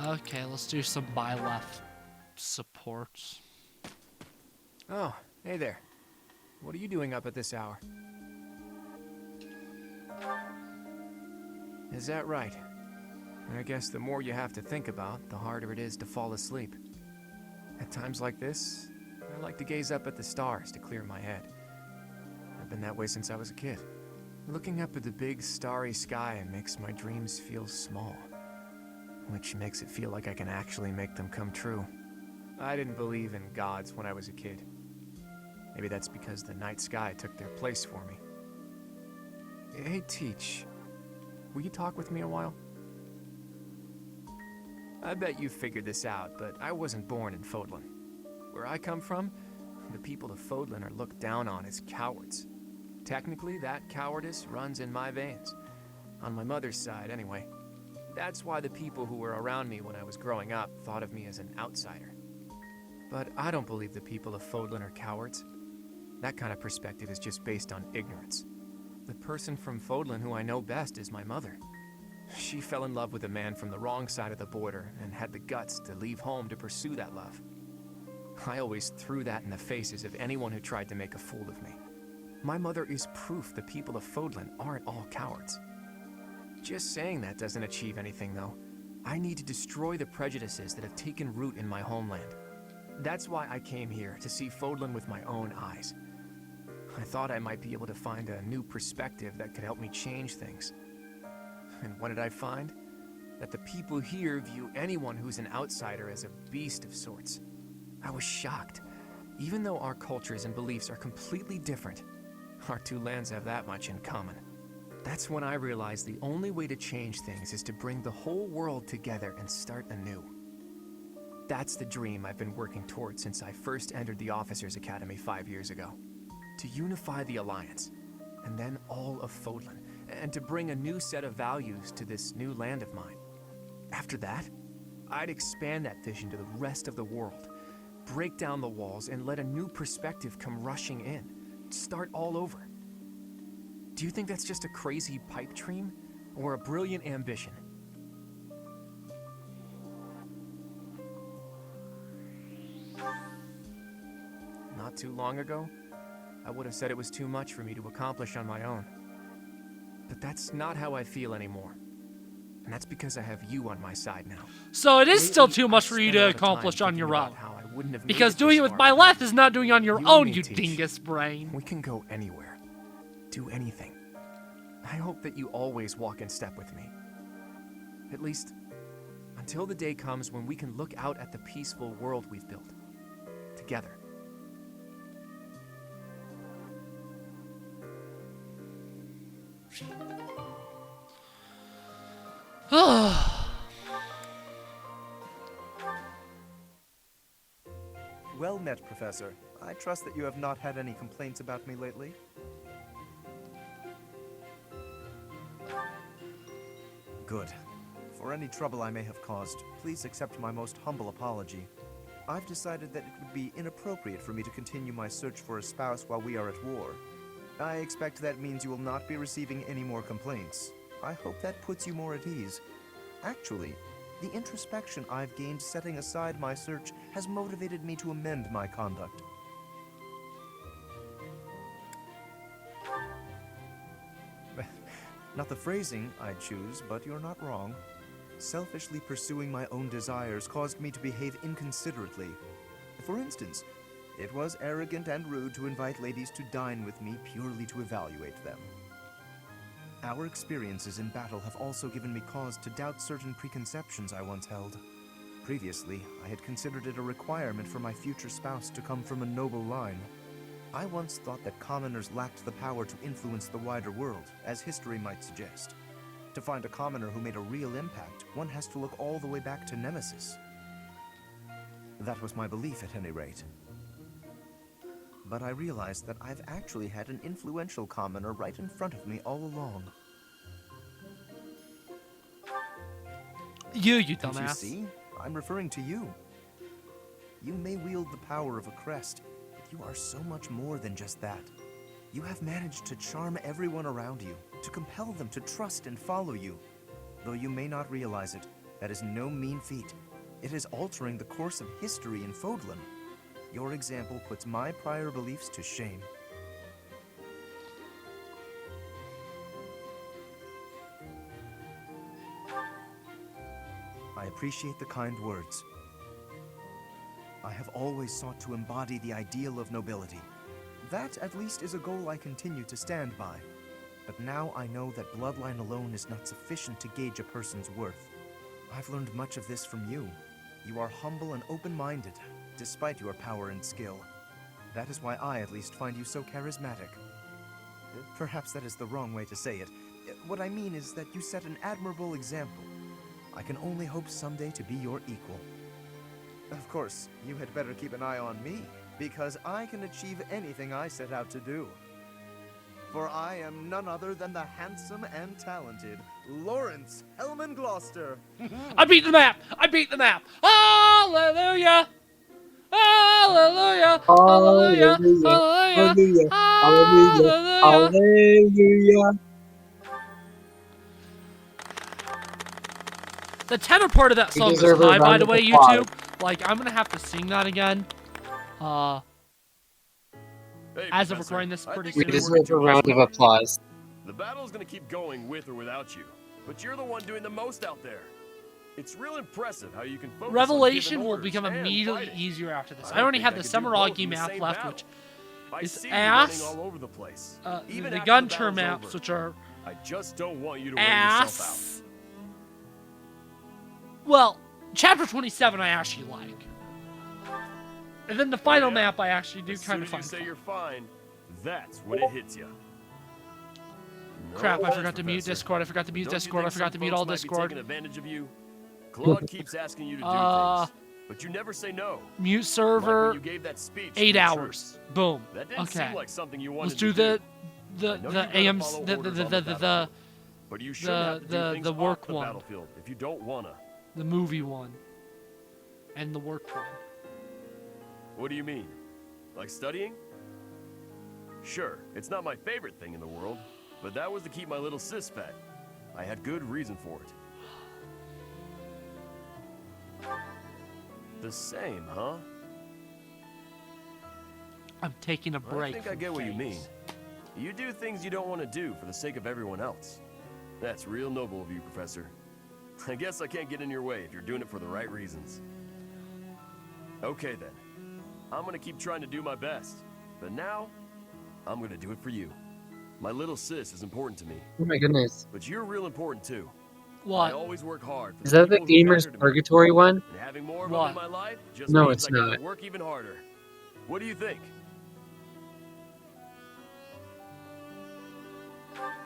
Okay, let's do some buy-left supports. Oh, hey there. What are you doing up at this hour? Is that right? I guess the more you have to think about, the harder it is to fall asleep. At times like this, I like to gaze up at the stars to clear my head. I've been that way since I was a kid. Looking up at the big starry sky makes my dreams feel small, which makes it feel like I can actually make them come true. I didn't believe in gods when I was a kid. Maybe that's because the night sky took their place for me. Hey, Teach. Will you talk with me a while? I bet you figured this out, but I wasn't born in Fodlan. Where I come from, the people of Fodlan are looked down on as cowards. Technically, that cowardice runs in my veins. On my mother's side, anyway. That's why the people who were around me when I was growing up thought of me as an outsider. But I don't believe the people of Fodlan are cowards. That kind of perspective is just based on ignorance. The person from Fodlan who I know best is my mother. She fell in love with a man from the wrong side of the border and had the guts to leave home to pursue that love. I always threw that in the faces of anyone who tried to make a fool of me. My mother is proof the people of Fodlan aren't all cowards. Just saying that doesn't achieve anything, though. I need to destroy the prejudices that have taken root in my homeland. That's why I came here, to see Fodlan with my own eyes. I thought I might be able to find a new perspective that could help me change things. And what did I find? That the people here view anyone who's an outsider as a beast of sorts. I was shocked. Even though our cultures and beliefs are completely different, our two lands have that much in common. That's when I realized the only way to change things is to bring the whole world together and start anew. That's the dream I've been working towards since I first entered the Officers Academy 5 years ago. To unify the Alliance, and then all of Fodlan, and to bring a new set of values to this new land of mine. After that, I'd expand that vision to the rest of the world, break down the walls, and let a new perspective come rushing in. Start all over. Do you think that's just a crazy pipe dream? Or a brilliant ambition? Not too long ago, I would have said it was too much for me to accomplish on my own. But that's not how I feel anymore. And that's because I have you on my side now. So it is still too much for you to accomplish on your own. Because doing it with my left is not doing it on your own, you dingus brain. We can go anywhere. Do anything. I hope that you always walk in step with me. At least, until the day comes when we can look out at the peaceful world we've built. Together. Well met, Professor. I trust that you have not had any complaints about me lately. Good. For any trouble I may have caused, please accept my most humble apology. I've decided that it would be inappropriate for me to continue my search for a spouse while we are at war. I expect that means you will not be receiving any more complaints. I hope that puts you more at ease. Actually, the introspection I've gained setting aside my search has motivated me to amend my conduct. Not the phrasing I'd choose, but you're not wrong. Selfishly pursuing my own desires caused me to behave inconsiderately. For instance, it was arrogant and rude to invite ladies to dine with me purely to evaluate them. Our experiences in battle have also given me cause to doubt certain preconceptions I once held. Previously, I had considered it a requirement for my future spouse to come from a noble line. I once thought that commoners lacked the power to influence the wider world, as history might suggest. To find a commoner who made a real impact, one has to look all the way back to Nemesis. That was my belief, at any rate. But I realized that I've actually had an influential commoner right in front of me all along. You Don't you dumbass. see? I'm referring to you. You may wield the power of a crest, but you are so much more than just that. You have managed to charm everyone around you, to compel them to trust and follow you. Though you may not realize it, that is no mean feat. It is altering the course of history in Fodlan. Your example puts my prior beliefs to shame. I appreciate the kind words. I have always sought to embody the ideal of nobility. That, at least, is a goal I continue to stand by. But now I know that bloodline alone is not sufficient to gauge a person's worth. I've learned much of this from you. You are humble and open-minded, despite your power and skill. That is why I, at least, find you so charismatic. Perhaps that is the wrong way to say it. What I mean is that you set an admirable example. I can only hope someday to be your equal. Of course, you had better keep an eye on me, because I can achieve anything I set out to do. For I am none other than the handsome and talented Lawrence Hellman Gloucester. I beat the map! I beat the map! Hallelujah! Hallelujah! Hallelujah! Hallelujah! Hallelujah! Hallelujah. The tenor part of that You song is deserve a high, by round the of way, applause. YouTube. Like, I'm gonna have to sing that again. As of recording this, pretty We soon. deserve a round of applause. The battle's gonna keep going with or without you, but you're the one doing the most out there. It's real impressive how you can focus Revelation on giving will orders become and immediately fighting. easier after this. I I only think have I the could do both Samaragi in the map same left, battle. which I is see you ass. running all over the place. Even The after gun the term battle's maps, over. which are I just don't want you to wear yourself ass. Well, chapter 27 I actually like. And then the final map I actually do As kind soon of as find you say fun. you're fine, that's when it hits you. Crap, I forgot to mute Discord, I forgot to mute Discord, I forgot to mute all Discord. Taking advantage of you. Claude keeps asking you to do things, but you never say no. Mute Like server, when you gave that speech to 8 the hours. troops. Boom. That didn't Okay. seem like something you wanted Let's do to do. the I know the you've gotta AMs follow the orders on the battlefield, but you shouldn't have to do things the work off the one. battlefield if you don't wanna. The movie one. And the work one. What do you mean? Like studying? Sure, it's not my favorite thing in the world, but that was to keep my little sis fed. I had good reason for it. The same, huh? I'm taking a break. I think I get what you mean. You do things you don't want to do for the sake of everyone else. That's real noble of you, Professor. I guess I can't get in your way if you're doing it for the right reasons. Okay then. I'm gonna keep trying to do my best. But now, I'm gonna do it for you. My little sis is important to me. Oh my goodness. But you're real important too. What? I always work hard for Is that the people who Gamer's matter to me. Purgatory one? And having more of What? them in my life just No, means it's I gotta not. work even harder. What do you think?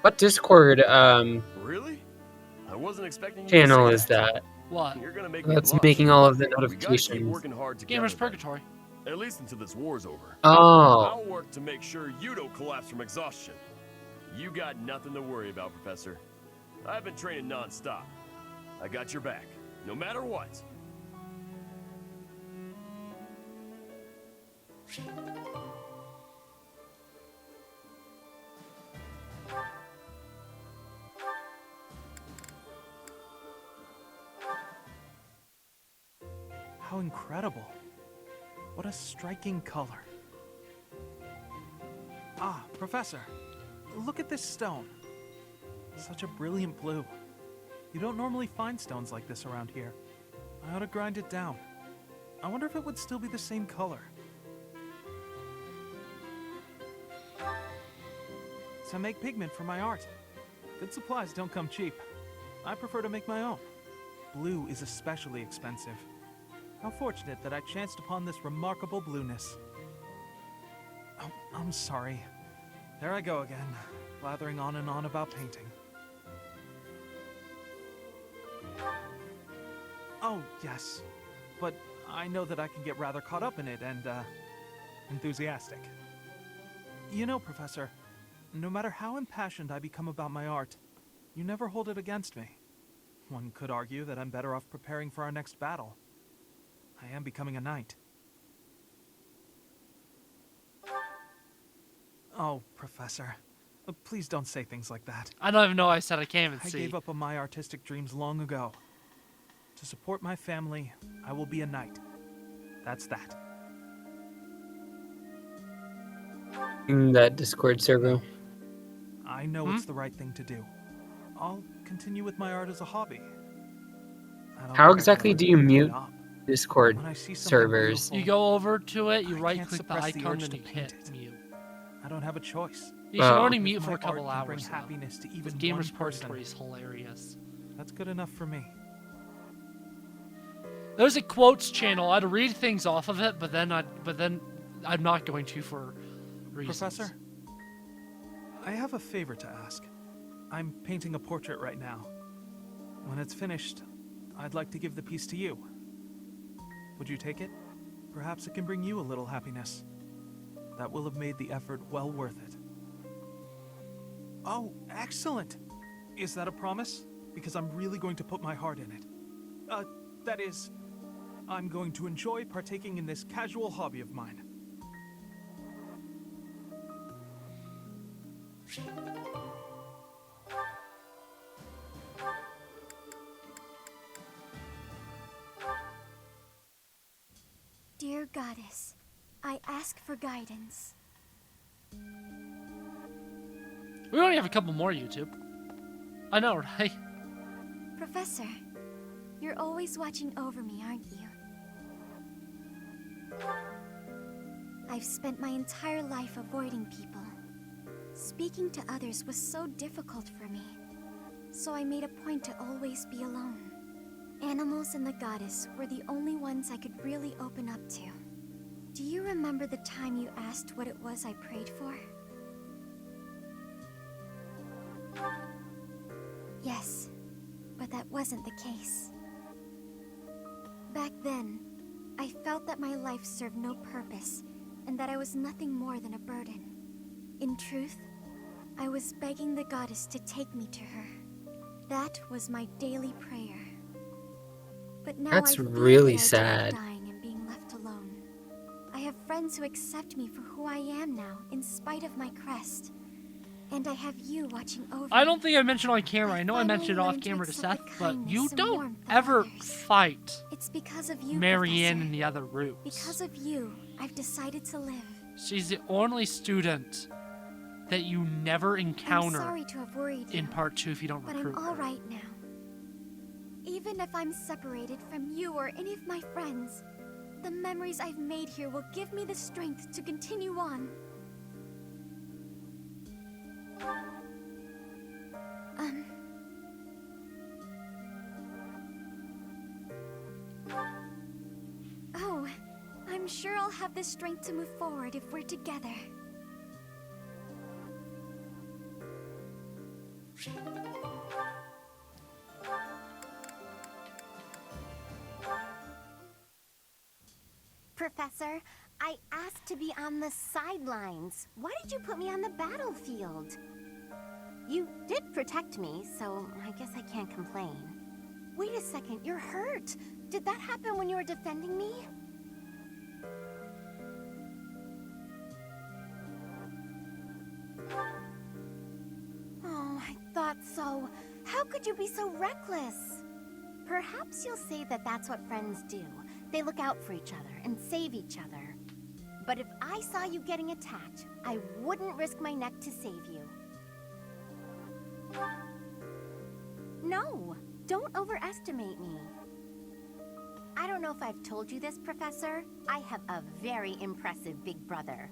What Discord Really? I wasn't expecting you channel to is say that? What? You're gonna make me That's blush. making all of the We gotta keep notifications. working hard together, Gamer's then. Purgatory. At least until this war's over. Oh. I'll work to make sure you don't collapse from exhaustion. You got nothing to worry about, Professor. I've been training non-stop. I got your back, no matter what. How incredible. What a striking color. Ah, Professor, look at this stone. Such a brilliant blue. You don't normally find stones like this around here. I ought to grind it down. I wonder if it would still be the same color. To make pigment for my art. Good supplies don't come cheap. I prefer to make my own. Blue is especially expensive. How fortunate that I chanced upon this remarkable blueness. Oh, I'm sorry. There I go again, blathering on and on about painting. Oh, yes. But I know that I can get rather caught up in it and, enthusiastic. You know, Professor, no matter how impassioned I become about my art, you never hold it against me. One could argue that I'm better off preparing for our next battle. I am becoming a knight. Oh, Professor. Please don't say things like that. I don't even know why I said I can't even I see. gave up on my artistic dreams long ago. To support my family, I will be a knight. That's that. In that Discord server. I know it's the right thing to do. I'll continue with my art as a hobby. I don't How think I exactly can do you ever give it mute up. Discord When I see something servers? beautiful, You go over to it, you I right can't click the suppress the icon urge and to you paint hit it. mute. I don't have a choice. You should only If mute for my a couple art can bring hours. though. happiness to even Gamer's one person, Purgatory is hilarious. that's good enough for me. There's a quotes channel. I'd read things off of it, but then I'm not going to for reasons. Professor, I have a favor to ask. I'm painting a portrait right now. When it's finished, I'd like to give the piece to you. Would you take it? Perhaps it can bring you a little happiness. That will have made the effort well worth it. Oh, excellent! Is that a promise? Because I'm really going to put my heart in it. That is, I'm going to enjoy partaking in this casual hobby of mine. Dear Goddess, I ask for guidance. We only have a couple more YouTube. I know, right? Professor, you're always watching over me, aren't you? I've spent my entire life avoiding people. Speaking to others was so difficult for me, so I made a point to always be alone. Animals and the goddess were the only ones I could really open up to. Do you remember the time you asked what it was I prayed for? Yes, but that wasn't the case. Back then, I felt that my life served no purpose and that I was nothing more than a burden. In truth, I was begging the goddess to take me to her. That was my daily prayer. But now That's I fear really the idea of sad. dying and being left alone. I have friends who accept me for who I am now, in spite of my crest. And I have you watching over. I don't think I mentioned on camera. I know I mentioned it off camera to Seth, but you don't ever fight It's because of you, Marianne Professor. in the other rooms. Because of you, I've decided to live. She's the only student that you never encounter I'm sorry to have worried you, in part 2 if you don't but recruit I'm all her. right now. Even if I'm separated from you or any of my friends, the memories I've made here will give me the strength to continue on. Oh, I'm sure I'll have the strength to move forward if we're together. Professor, I asked to be on the sidelines. Why did you put me on the battlefield? You did protect me, so I guess I can't complain. Wait a second, you're hurt. Did that happen when you were defending me? Oh, I thought so. How could you be so reckless? Perhaps you'll say that that's what friends do. They look out for each other and save each other. But if I saw you getting attacked, I wouldn't risk my neck to save you. No, don't overestimate me. I don't know if I've told you this, Professor. I have a very impressive big brother.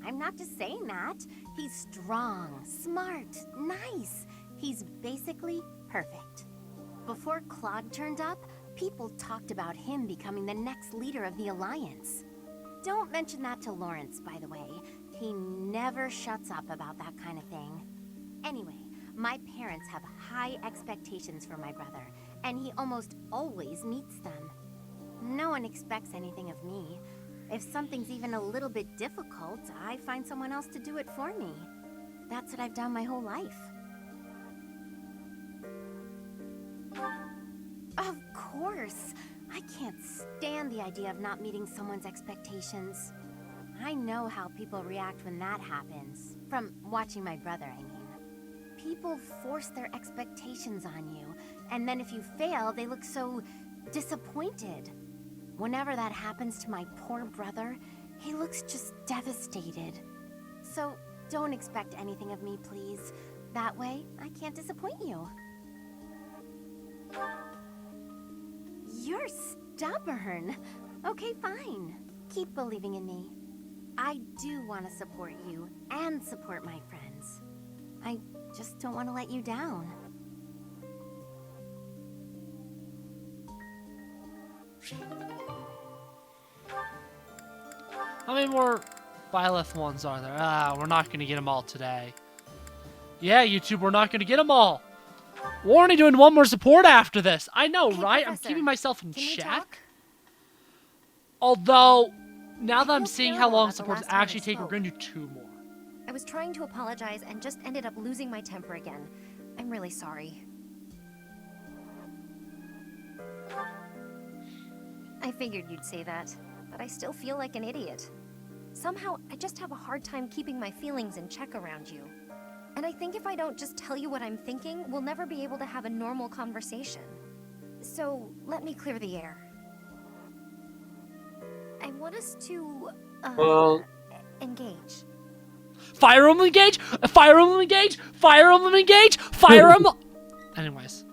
I'm not just saying that. He's strong, smart, nice. He's basically perfect. Before Claude turned up, people talked about him becoming the next leader of the Alliance. Don't mention that to Lawrence, by the way. He never shuts up about that kind of thing. Anyway, my parents have high expectations for my brother, and he almost always meets them. No one expects anything of me. If something's even a little bit difficult, I find someone else to do it for me. That's what I've done my whole life. Of course. I can't stand the idea of not meeting someone's expectations. I know how people react when that happens. From watching my brother, I mean. People force their expectations on you, and then if you fail, they look so disappointed. Whenever that happens to my poor brother, he looks just devastated. So don't expect anything of me, please. That way, I can't disappoint you. You're stubborn. Okay, fine. Keep believing in me. I do want to support you and support my friends. I just don't want to let you down. How many more Byleth ones are there? We're not going to get them all today. Yeah, YouTube, we're not going to get them all. We're only doing one more support after this. I know, Hey, right? Professor, I'm keeping myself in can we check. talk? Although, now that I'm feel seeing how terrible long about the supports last time we actually take, we're spoke. going to do 2 more. I was trying to apologize and just ended up losing my temper again. I'm really sorry. I figured you'd say that, but I still feel like an idiot. Somehow, I just have a hard time keeping my feelings in check around you. And I think if I don't just tell you what I'm thinking, we'll never be able to have a normal conversation. So, let me clear the air. I want us to, engage. Fire Emblem engage! Fire Emblem engage! Fire Emblem engage! Fire Emblem... Anyways.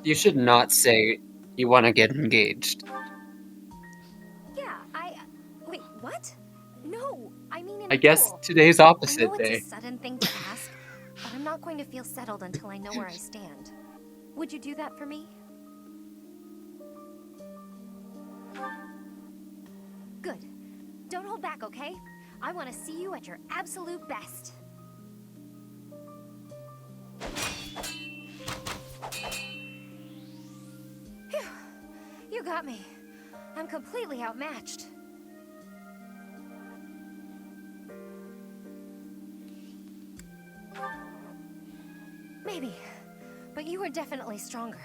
You should not say you want to get engaged. Yeah, wait, what? No, I mean in I guess full. today's I opposite know day. it's a sudden thing to ask, but I'm not going to feel settled until I know where I stand. Would you do that for me? Good. Don't hold back, okay? I want to see you at your absolute best. Phew. You got me. I'm completely outmatched. Maybe, but you were definitely stronger.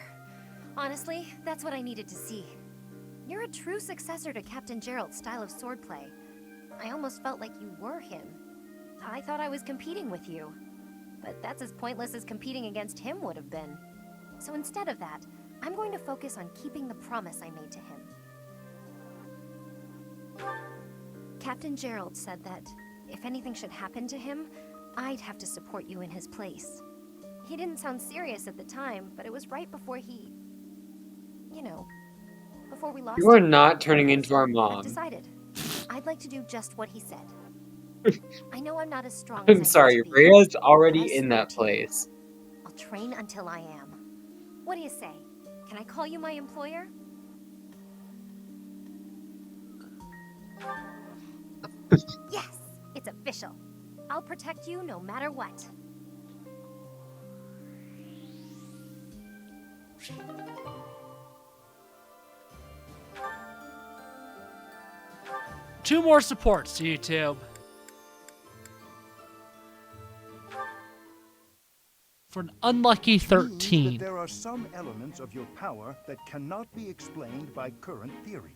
Honestly, that's what I needed to see. You're a true successor to Captain Gerald's style of swordplay. I almost felt like you were him. I thought I was competing with you. But that's as pointless as competing against him would have been. So instead of that, I'm going to focus on keeping the promise I made to him. Captain Gerald said that if anything should happen to him, I'd have to support you in his place. He didn't sound serious at the time, but it was right before he... You know, before we lost You are him. not turning into our I've mom. decided. I'd like to do just what he said. I know I'm not as strong as I I'm need sorry, to be, Rhea's but I already in swear that to you, place. I'll train until I am. What do you say? Can I call you my employer? Yes! It's official. I'll protect you no matter what. Two more supports, YouTube. For an unlucky Means 13. that there are some elements of your power that cannot be explained by current theory.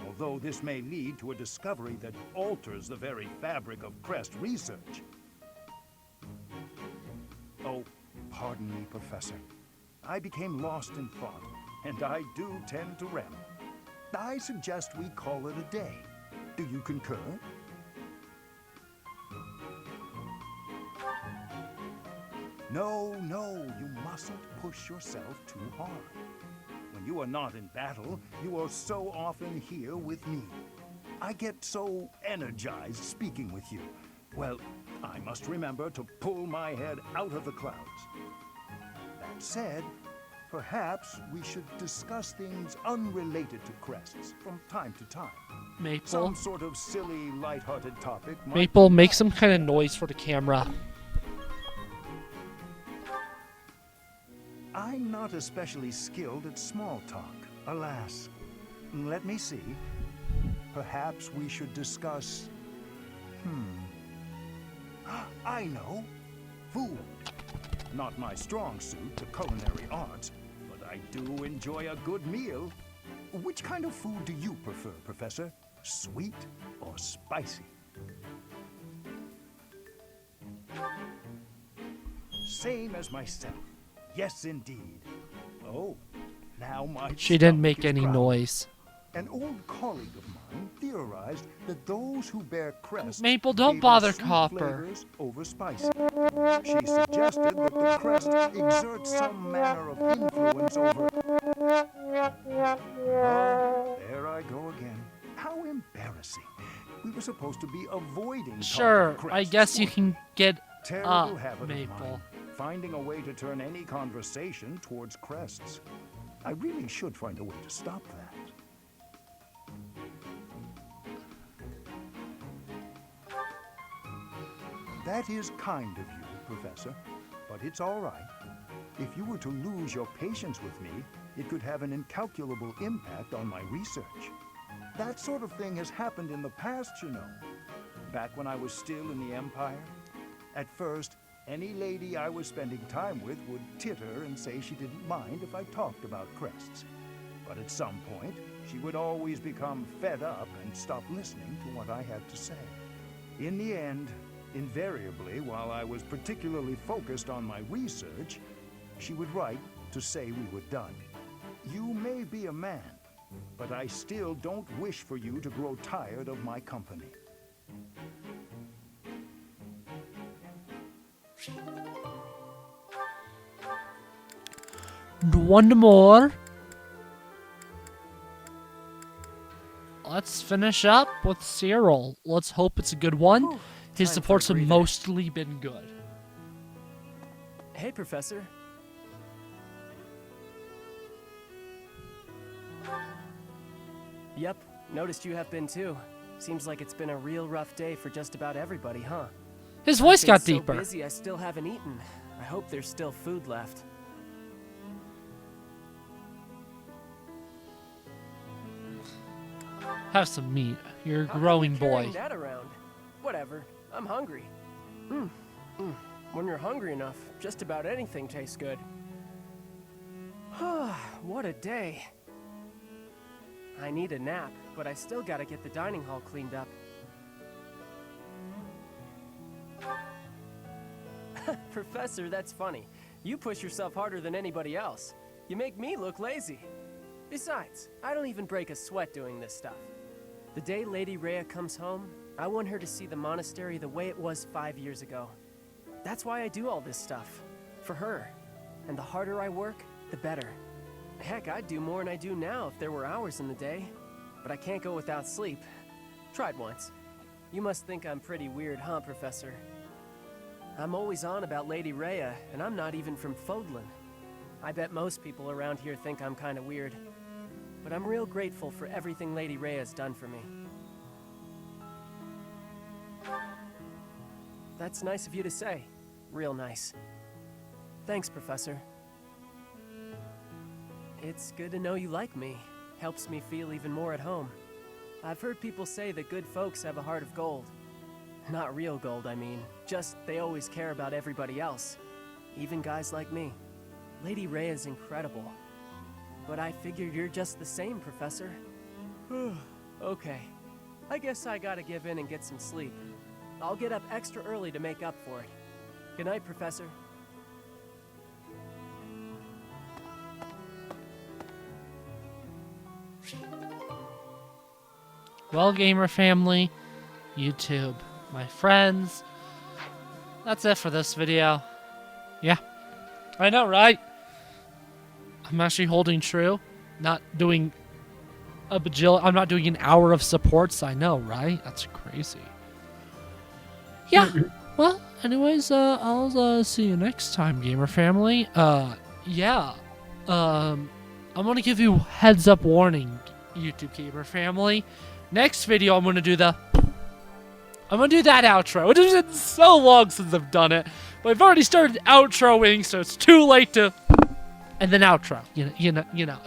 Although this may lead to a discovery that alters the very fabric of Crest research. Oh, pardon me, Professor. I became lost in thought, and I do tend to ramble. I suggest we call it a day. Do you concur? No, you mustn't push yourself too hard. When you are not in battle, you are so often here with me. I get so energized speaking with you. Well, I must remember to pull my head out of the clouds. That said, perhaps we should discuss things unrelated to crests from time to time. Maple. Some sort of silly, lighthearted topic might Maple, make some kind of noise for the camera. I'm not especially skilled at small talk, alas. Let me see. Perhaps we should discuss... I know. Food. Not my strong suit, the culinary arts, but I do enjoy a good meal. Which kind of food do you prefer, Professor? Sweet or spicy? Same as myself. Yes, indeed. Oh, now my She didn't stomach make is any growling. noise. An old colleague of mine theorized that those who bear crests Maple, don't favor bother sweet Copper. flavors over spicy. She suggested that the crest exerts some manner of influence over... Oh, there I go again. How embarrassing. We were supposed to be avoiding Sure, talking I crests, guess you weren't can get Terrible habit of Maple. mine, finding a way to turn any conversation towards crests. I really should find a way to stop that. That is kind of you, Professor, but it's all right. If you were to lose your patience with me, it could have an incalculable impact on my research. That sort of thing has happened in the past, you know. Back when I was still in the Empire. At first, any lady I was spending time with would titter and say she didn't mind if I talked about crests. But at some point, she would always become fed up and stop listening to what I had to say. In the end, invariably, while I was particularly focused on my research, she would write to say we were done. You may be a man, but I still don't wish for you to grow tired of my company. One more. Let's finish up with Cyril. Let's hope it's a good one. Whew, His time for a supports have breather. mostly been good. Hey, Professor. Yep, noticed you have been too. Seems like it's been a real rough day for just about everybody, huh? His voice I've got been deeper. So busy, I still haven't eaten. I hope there's still food left. Have some meat. You're a How come growing you're carrying boy. that around? Whatever. I'm hungry. When you're hungry enough, just about anything tastes good. What a day. I need a nap, but I still gotta get the dining hall cleaned up. Professor, that's funny. You push yourself harder than anybody else. You make me look lazy. Besides, I don't even break a sweat doing this stuff. The day Lady Rhea comes home, I want her to see the monastery the way it was 5 years ago. That's why I do all this stuff. For her. And the harder I work, the better. Heck, I'd do more than I do now if there were hours in the day. But I can't go without sleep. Tried once. You must think I'm pretty weird, huh, Professor? I'm always on about Lady Rhea, and I'm not even from Fodlan. I bet most people around here think I'm kinda weird. But I'm real grateful for everything Lady Rhea's done for me. That's nice of you to say. Real nice. Thanks, Professor. It's good to know you like me. Helps me feel even more at home. I've heard people say that good folks have a heart of gold. Not real gold, I mean. Just they always care about everybody else. Even guys like me. Lady Rhea's incredible. But I figure you're just the same, Professor. Okay. I guess I gotta give in and get some sleep. I'll get up extra early to make up for it. Good night, Professor. Well, gamer family, YouTube, my friends, that's it for this video. Yeah, I know, right? I'm actually holding true, not doing a bajillion. I'm not doing an hour of supports. I know, right? That's crazy. Yeah. Well, anyways, I'll see you next time, gamer family. Yeah. I'm gonna give you heads up warning, YouTube gamer family. Next video, I'm gonna do that outro. It has been so long since I've done it, but I've already started outroing, so it's too late to. And then outro. You know.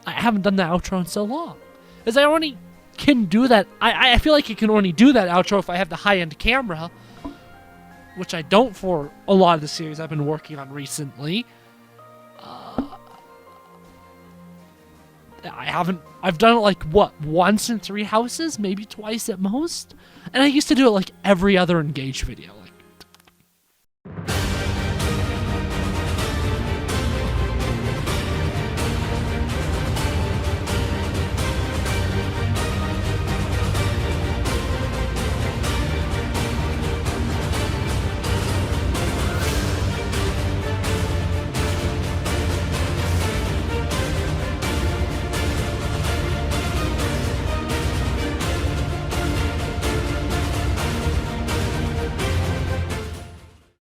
I haven't done the outro in so long, as I only can do that. I feel like you can only do that outro if I have the high-end camera, which I don't for a lot of the series I've been working on recently. I've done it like, what, once in 3 houses? Maybe twice at most? And I used to do it like every other Engage video.